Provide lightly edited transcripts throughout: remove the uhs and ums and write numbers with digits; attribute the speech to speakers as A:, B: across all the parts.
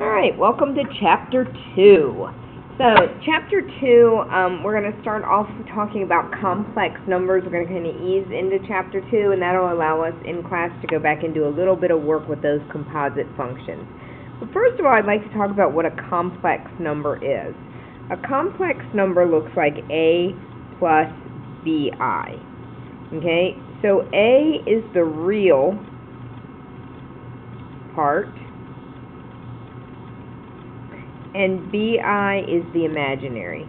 A: Alright, welcome to Chapter 2. So, Chapter 2, we're going to start off talking about complex numbers. We're going to kind of ease into Chapter 2, and that will allow us in class to go back and do a little bit of work with those composite functions. But first of all, I'd like to talk about what a complex number is. A complex number looks like A plus BI. Okay, so A is the real part, and BI is the imaginary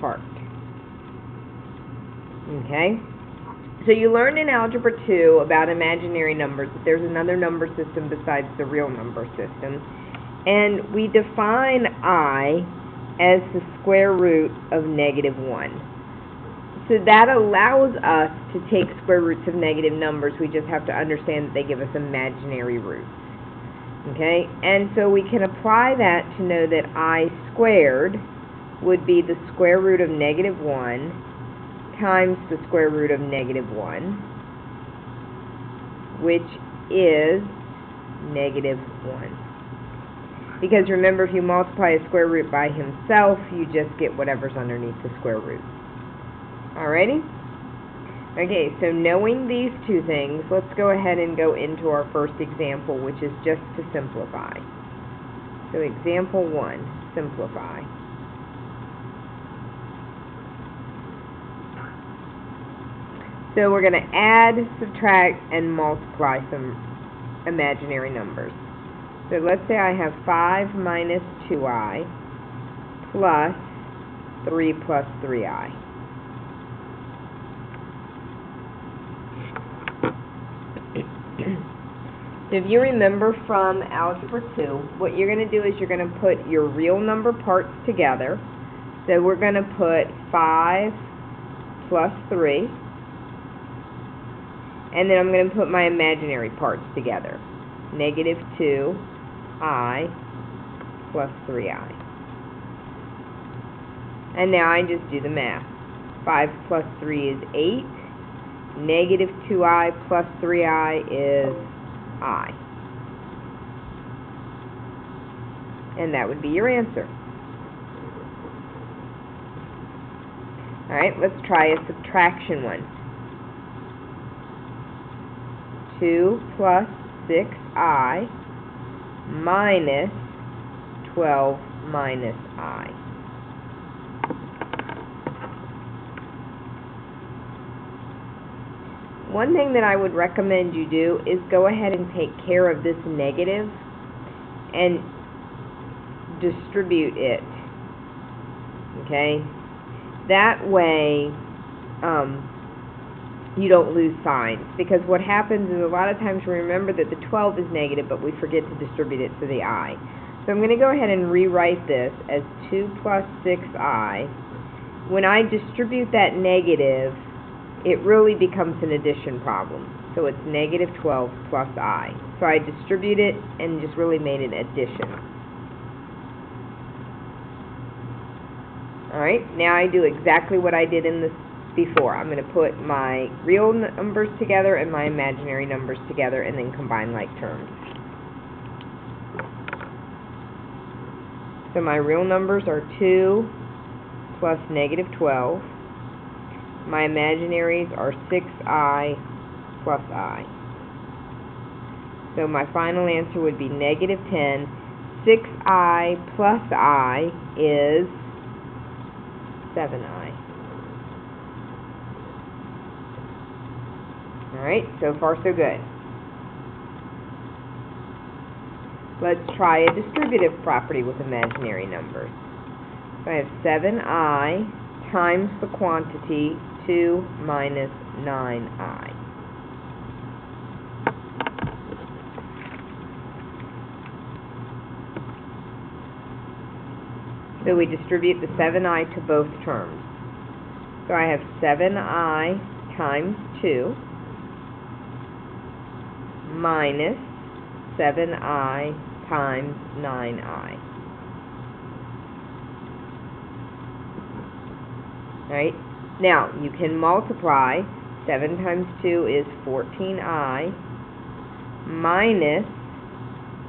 A: part. Okay? So you learned in Algebra 2 about imaginary numbers, that there's another number system besides the real number system. And we define I as the square root of -1. So that allows us to take square roots of negative numbers. We just have to understand that they give us imaginary roots. Okay, and so we can apply that to know that I squared would be the square root of -1 times the square root of -1, which is -1. Because remember, if you multiply a square root by himself, you just get whatever's underneath the square root. Alrighty? Okay, so knowing these two things, let's go ahead and go into our first example, which is just to simplify. So example 1, simplify. So we're going to add, subtract, and multiply some imaginary numbers. So let's say I have 5 minus 2i plus 3 plus 3i. So if you remember from Algebra 2, what you're going to do is you're going to put your real number parts together. So we're going to put 5 plus 3, and then I'm going to put my imaginary parts together. -2i plus 3i. And now I just do the math. 5 plus 3 is 8. -2i plus 3i is I. And that would be your answer. Alright, let's try a subtraction one. 2 plus 6i minus 12 minus I. One thing that I would recommend you do is go ahead and take care of this negative and distribute it. Okay? That way you don't lose signs. Because what happens is a lot of times we remember that the 12 is negative, but we forget to distribute it to the I. So I'm going to go ahead and rewrite this as 2 plus 6i. When I distribute that negative, it really becomes an addition problem. So it's -12 plus I. So I distribute it and just really made an addition. Alright, now I do exactly what I did in this before. I'm going to put my real numbers together and my imaginary numbers together and then combine like terms. So my real numbers are 2 plus -12. My imaginaries are 6i plus I. So my final answer would be -10. 6i plus I is 7i. Alright, so far so good. Let's try a distributive property with imaginary numbers. So I have 7i times the quantity 2 minus 9i. So we distribute the 7i to both terms. So I have 7i times 2 minus 7i times 9i. Right? Now, you can multiply 7 times 2 is 14i minus,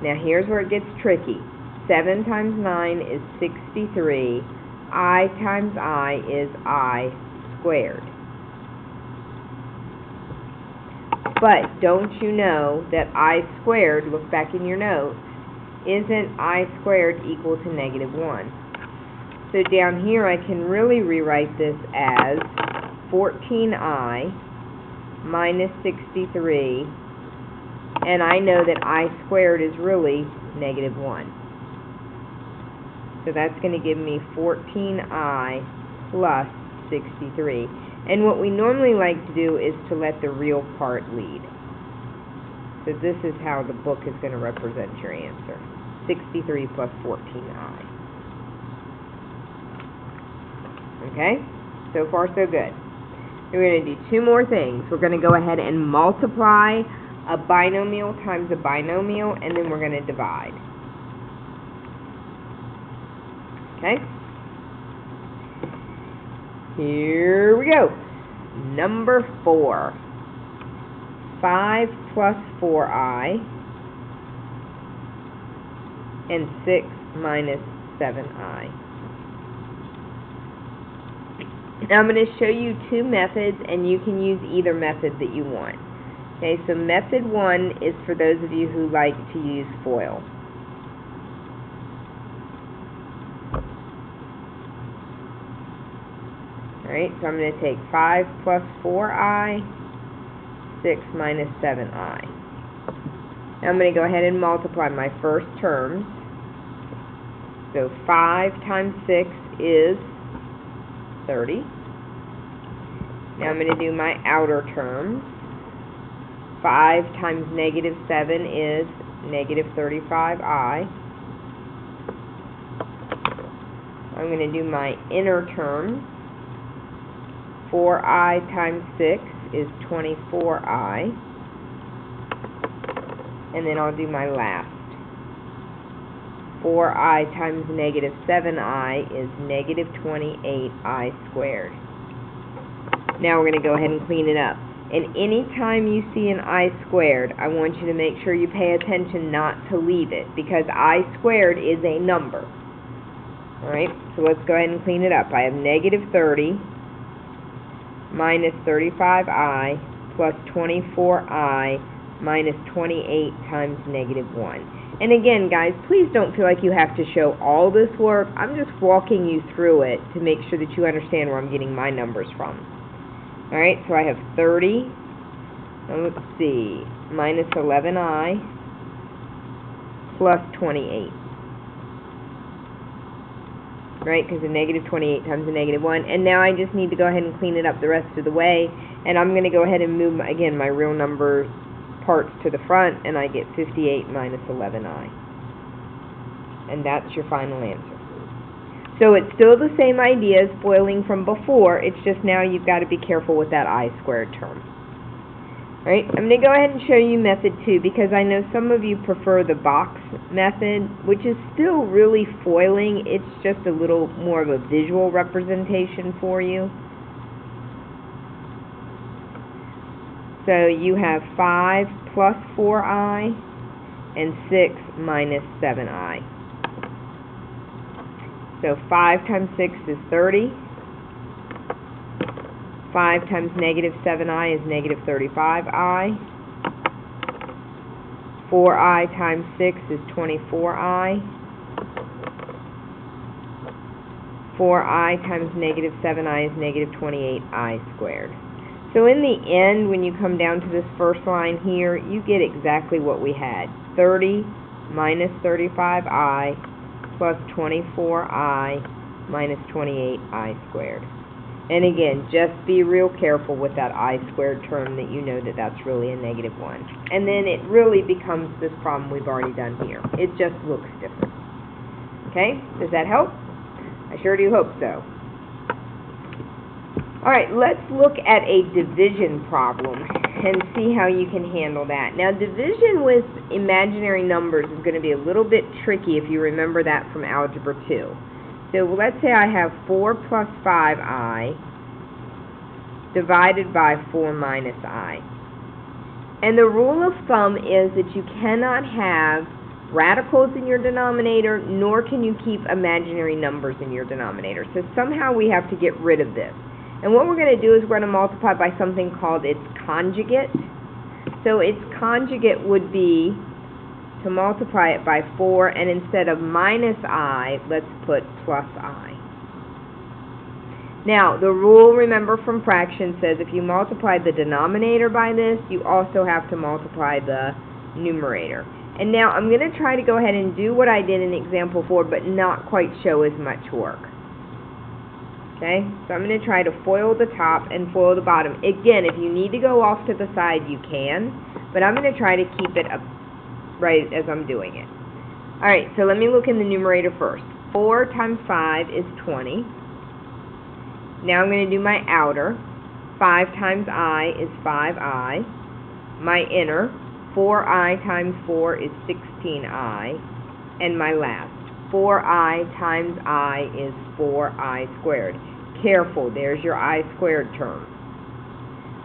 A: now here's where it gets tricky. 7 times 9 is 63. I times I is I squared. But don't you know that I squared, look back in your notes, isn't I squared equal to negative 1? So down here I can really rewrite this as 14I minus 63, and I know that I squared is really negative 1. So that's going to give me 14I plus 63. And what we normally like to do is to let the real part lead. So this is how the book is going to represent your answer. 63 plus 14I. Okay? So far so good. We're going to do two more things. We're going to go ahead and multiply a binomial times a binomial, and then we're going to divide. Okay? Here we go. Number 4. 5 plus 4I and 6 minus 7I. Now I'm going to show you two methods, and you can use either method that you want. Okay, so method 1 is for those of you who like to use FOIL. Alright, so I'm going to take 5 plus 4I, 6 minus 7I. Now I'm going to go ahead and multiply my first terms. So 5 times 6 is 30. Now I'm going to do my outer terms. 5 times negative 7 is negative 35I. I'm going to do my inner terms. 4I times 6 is 24I. And then I'll do my last. 4I times negative 7I is negative 28I squared. Now we're going to go ahead and clean it up. And any time you see an I squared, I want you to make sure you pay attention not to leave it, because I squared is a number. Alright, so let's go ahead and clean it up. I have negative 30 minus 35I plus 24I minus 28 times negative 1. And again, guys, please don't feel like you have to show all this work. I'm just walking you through it to make sure that you understand where I'm getting my numbers from. Alright, so I have 30, and let's see, minus 11I plus 28. Right, because a negative 28 times a negative 1. And now I just need to go ahead and clean it up the rest of the way. And I'm going to go ahead and move, again, my real number parts to the front, and I get 58 minus 11I. And that's your final answer. So it's still the same idea as FOILing from before, it's just now you've got to be careful with that I squared term. Alright, I'm going to go ahead and show you method 2, because I know some of you prefer the box method, which is still really FOILing, it's just a little more of a visual representation for you. So you have 5 plus 4I and 6 minus 7I. So 5 times 6 is 30. 5 times negative 7I is negative 35I. 4I times 6 is 24I. 4I times negative 7I is negative 28I squared. So in the end, when you come down to this first line here, you get exactly what we had. 30 minus 35I plus 24I minus 28I squared. And again, just be real careful with that I squared term, that you know that that's really a negative 1. And then it really becomes this problem we've already done here. It just looks different. Okay? Does that help? I sure do hope so. Alright, let's look at a division problem and see how you can handle that. Now, division with imaginary numbers is going to be a little bit tricky if you remember that from Algebra 2. So let's say I have 4 plus 5I divided by 4 minus I. And the rule of thumb is that you cannot have radicals in your denominator, nor can you keep imaginary numbers in your denominator. So somehow we have to get rid of this. And what we're going to do is we're going to multiply by something called its conjugate. So its conjugate would be to multiply it by 4, and instead of minus I, let's put plus I. Now, the rule, remember from fractions, says if you multiply the denominator by this, you also have to multiply the numerator. And now I'm going to try to go ahead and do what I did in example 4, but not quite show as much work. Okay? So I'm going to try to FOIL the top and FOIL the bottom. Again, if you need to go off to the side, you can, but I'm going to try to keep it up right as I'm doing it. Alright, so let me look in the numerator first. 4 times 5 is 20. Now I'm going to do my outer. 5 times I is 5I. My inner, 4I times 4 is 16I. And my last, 4I times I is 4I squared. Careful, there's your I squared term.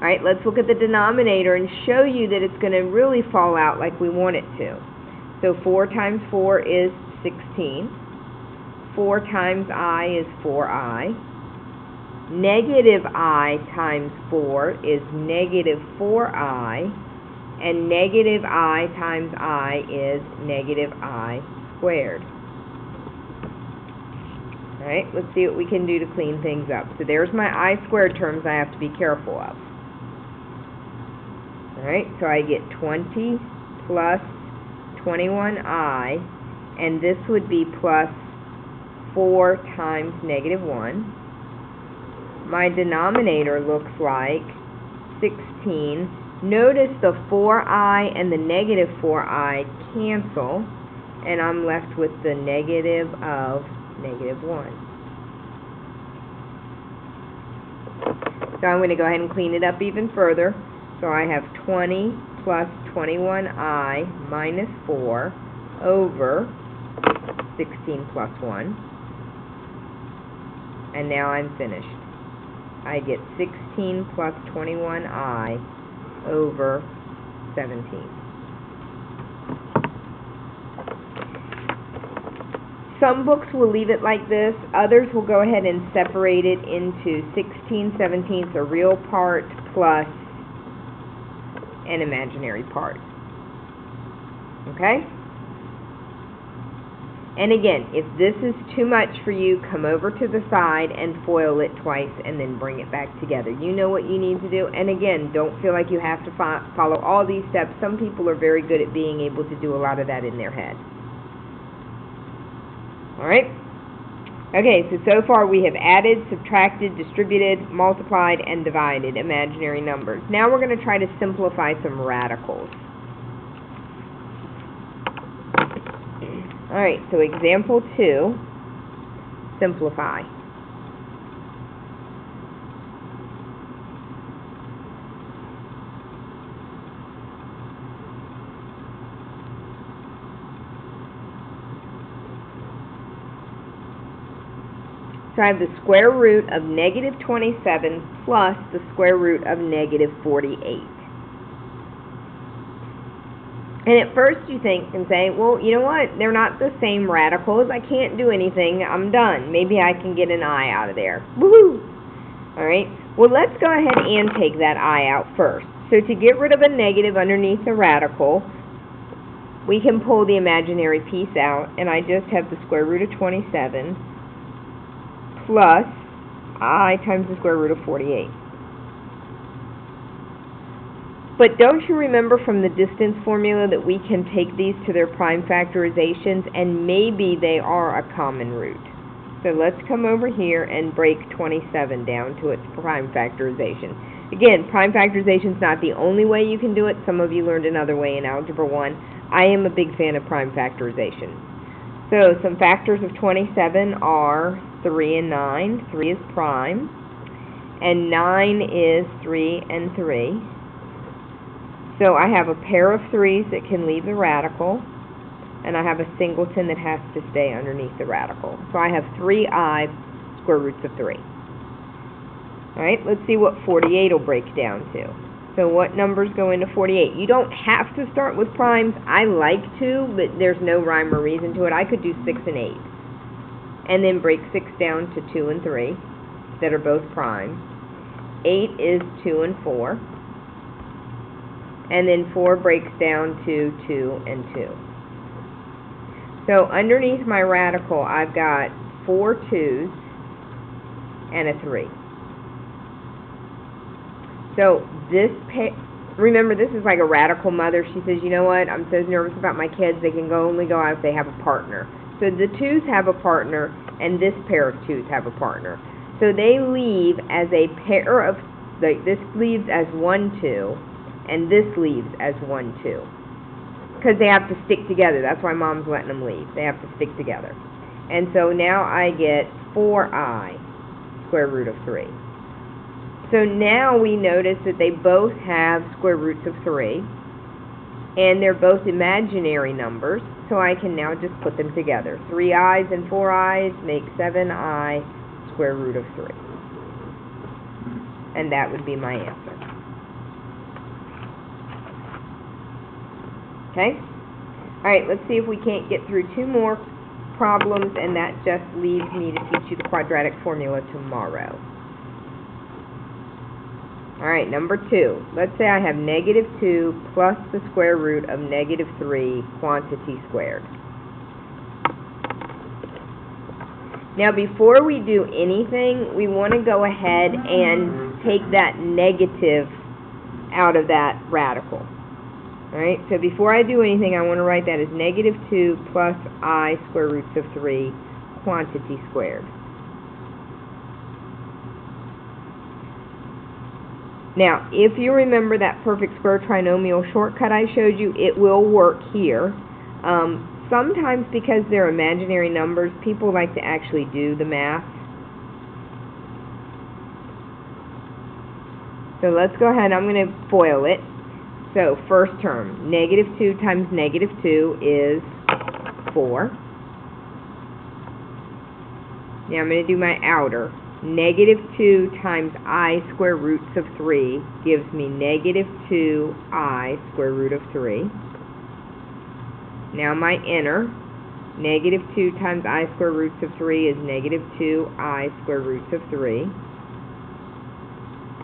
A: Alright, let's look at the denominator and show you that it's going to really fall out like we want it to. So 4 times 4 is 16. 4 times I is 4I. Negative I times 4 is negative 4I, and negative I times I is negative I squared. Alright, let's see what we can do to clean things up. So there's my I squared terms I have to be careful of. Alright, so I get 20 plus 21I, and this would be plus 4 times negative 1. My denominator looks like 16. Notice the 4I and the negative 4I cancel, and I'm left with the negative of negative 1. So I'm going to go ahead and clean it up even further. So I have 20 plus 21I minus 4 over 16 plus 1. And now I'm finished. I get 16 plus 21I over 17. Some books will leave it like this. Others will go ahead and separate it into 16/17, a real part plus an imaginary part. Okay? And again, if this is too much for you, come over to the side and FOIL it twice and then bring it back together. You know what you need to do. And again, don't feel like you have to follow all these steps. Some people are very good at being able to do a lot of that in their head. Alright? Okay, so far we have added, subtracted, distributed, multiplied, and divided imaginary numbers. Now we're going to try to simplify some radicals. Alright, so example 2, simplify. So I have the square root of negative 27 plus the square root of negative 48. And at first you think and say, well, you know what, they're not the same radicals, I can't do anything, I'm done. Maybe I can get an I out of there. Woohoo! Alright, well let's go ahead and take that I out first. So to get rid of a negative underneath the radical, we can pull the imaginary piece out, and I just have the square root of 27 plus I times the square root of 48. But don't you remember from the distance formula that we can take these to their prime factorizations, and maybe they are a common root. So let's come over here and break 27 down to its prime factorization. Again, prime factorization is not the only way you can do it. Some of you learned another way in Algebra 1. I am a big fan of prime factorization. So some factors of 27 are 3 and 9. 3 is prime. And 9 is 3 and 3. So I have a pair of 3's that can leave the radical, and I have a singleton that has to stay underneath the radical. So I have 3i square roots of 3. Alright, let's see what 48 will break down to. So what numbers go into 48? You don't have to start with primes. I like to, but there's no rhyme or reason to it. I could do 6 and 8. And then break 6 down to 2 and 3 that are both prime. 8 is 2 and 4. And then 4 breaks down to 2 and 2. So underneath my radical, I've got 4 2's and a 3. So this, remember, this is like a radical mother. She says, you know what, I'm so nervous about my kids, they can only go out if they have a partner. So the 2's have a partner, and this pair of 2's have a partner. So they leave as a pair of, like, this leaves as 1 2, and this leaves as 1 2. Because they have to stick together. That's why Mom's letting them leave. They have to stick together. And so now I get 4i square root of 3. So now we notice that they both have square roots of 3, and they're both imaginary numbers, so I can now just put them together. 3 i's and 4 i's make 7i square root of 3. And that would be my answer. Okay? Alright, let's see if we can't get through 2 more problems, and that just leaves me to teach you the quadratic formula tomorrow. Alright, number 2. Let's say I have negative 2 plus the square root of negative 3 quantity squared. Now before we do anything, we want to go ahead and take that negative out of that radical. Alright, so before I do anything, I want to write that as negative 2 plus I square roots of 3 quantity squared. Now, if you remember that perfect square trinomial shortcut I showed you, it will work here. Sometimes because they're imaginary numbers, people like to actually do the math. So let's go ahead, I'm going to FOIL it. So first term, negative 2 times negative 2 is 4. Now I'm going to do my outer. Negative 2 times I square roots of 3 gives me negative 2I square root of 3. Now my inner, negative 2 times I square roots of 3 is negative 2I square roots of 3.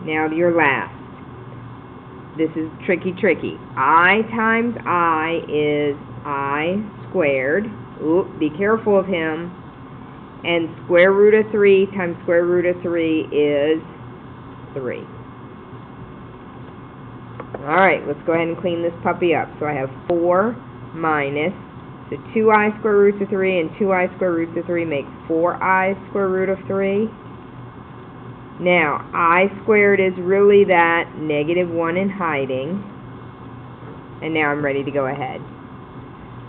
A: Now your last. This is tricky. I times I is I squared. Oop, be careful of him. And square root of 3 times square root of 3 is 3. Alright, let's go ahead and clean this puppy up. So I have 4 minus, so 2i square roots of 3 and 2i square roots of 3 make 4i square root of 3. Now, I squared is really that negative 1 in hiding. And now I'm ready to go ahead.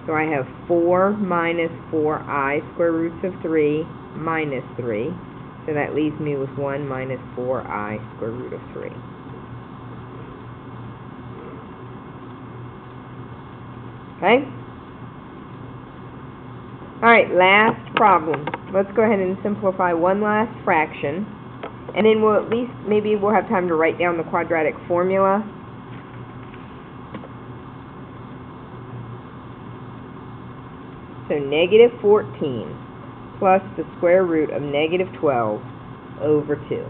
A: So I have 4 minus 4i square roots of 3 minus 3. So that leaves me with 1 minus 4i square root of 3. Okay? Alright, last problem. Let's go ahead and simplify one last fraction. And then we'll at least, maybe we'll have time to write down the quadratic formula. So negative 14 plus the square root of negative 12 over 2.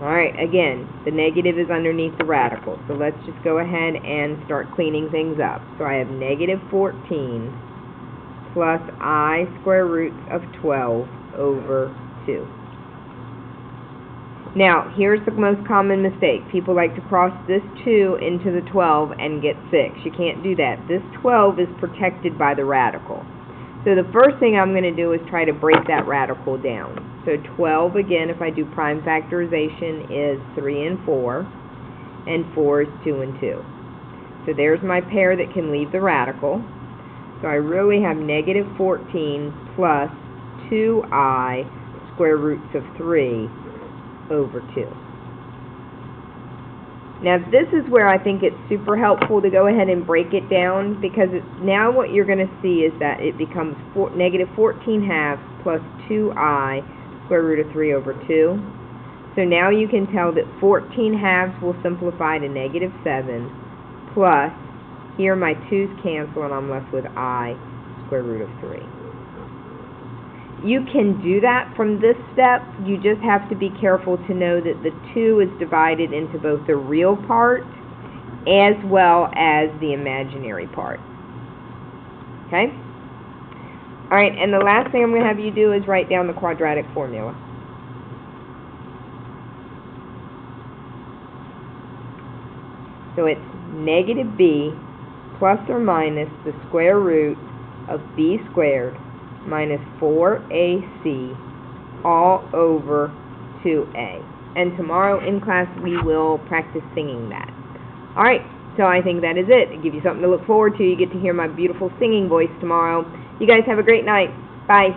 A: Alright, again, the negative is underneath the radical. So let's just go ahead and start cleaning things up. So I have negative 14 plus I square roots of 12 over 2. Now, here's the most common mistake. People like to cross this 2 into the 12 and get 6. You can't do that. This 12 is protected by the radical. So the first thing I'm going to do is try to break that radical down. So 12, again, if I do prime factorization, is 3 and 4, and 4 is 2 and 2. So there's my pair that can leave the radical. So I really have negative 14 plus 2i square roots of 3 over 2. Now this is where I think it's super helpful to go ahead and break it down, because now what you're going to see is that it becomes negative 14 halves plus 2i square root of 3 over 2. So now you can tell that 14 halves will simplify to -7, plus, here my 2's cancel and I'm left with I square root of 3. You can do that from this step. You just have to be careful to know that the 2 is divided into both the real part as well as the imaginary part. Okay? Alright, and the last thing I'm going to have you do is write down the quadratic formula. So it's negative b plus or minus the square root of b squared minus 4ac all over 2a. And tomorrow in class we will practice singing that. Alright, so I think that is it. I give you something to look forward to. You get to hear my beautiful singing voice tomorrow. You guys have a great night. Bye.